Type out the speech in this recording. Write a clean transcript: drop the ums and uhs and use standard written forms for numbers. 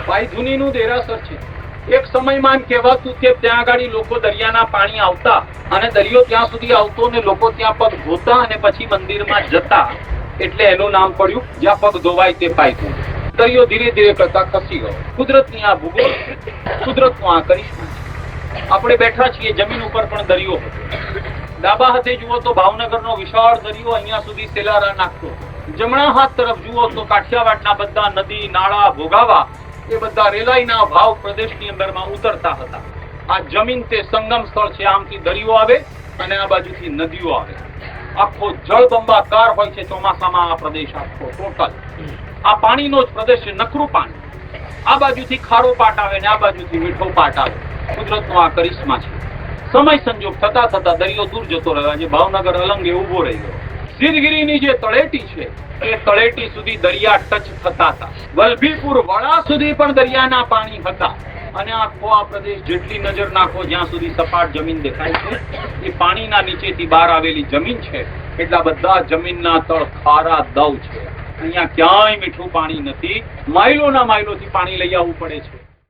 ભાઈધુનીનું દેરાસર છે. એક સમયમાં એમ કહેવાતું કે ત્યાં આગળ લોકો દરિયાના પાણી આવતા અને દરિયો ત્યાં સુધી આવતો ને લોકો ત્યાં પગ ધોતા અને પછી મંદિરમાં જતા, એટલે એનું નામ પડ્યું જ્યાં પગ ધોવાય તે પાયતું. દરિયો ધીરે ધીરે કરતા ખસી ગયો. કુદરતની આ ભૂગોળ, કુદરતનો આ કરિશ્મા. આપણે બેઠા છીએ જમીન ઉપર પણ દરિયો હતો. ડાબા હાથે જુઓ તો ભાવનગરનો વિશાળ દરિયો અહીંયા સુધી સેલારા નાખતો. જમણા હાથ તરફ જુઓ તો કાઠિયાવાડના બધા નદી, નાળા, ભોગાવા એ બધા રેલાઈના ભાવ પ્રદેશની અંદરમાં ઉતરતા હતા. આ જમીન તે સંગમ સ્થળ છે. આમથી દરિયો આવે અને આ બાજુથી નદીઓ આવે. આખો જળબંબાકાર હોય છે ચોમાસામાં આ પ્રદેશ આખો ટોટલ. આ પાણીનો જ પ્રદેશ છે, નકરું પાણી. આ બાજુથી ખારો પાટ આવે ને આ બાજુથી મીઠો પાટ આવે. કુદરતનો આ કરિશ્મા છે. સમય સંજોગ થતા થતા દરિયો દૂર જતો રહ્યો. આજે ભાવનગર અલંગે ઉભો રહી ગયો. સિરગીરીની જે તળેટી છે એ તળેટી સુધી દરિયા ટચ થતા હતા. વલભીપુર વડા સુધી પણ દરિયાના પાણી હતા. અને આખો આ પ્રદેશ જેટલી નજર નાખો જ્યાં સુધી સપાટ જમીન દેખાય છે એ પાણીના નીચેથી બહાર આવેલી જમીન છે. એટલા બધા જમીનના તળ ખારા દવ છે. અહીંયા ક્યાંય મીઠું પાણી નથી. માઇલોના માઇલોથી પાણી લઈ આવવું પડે છે.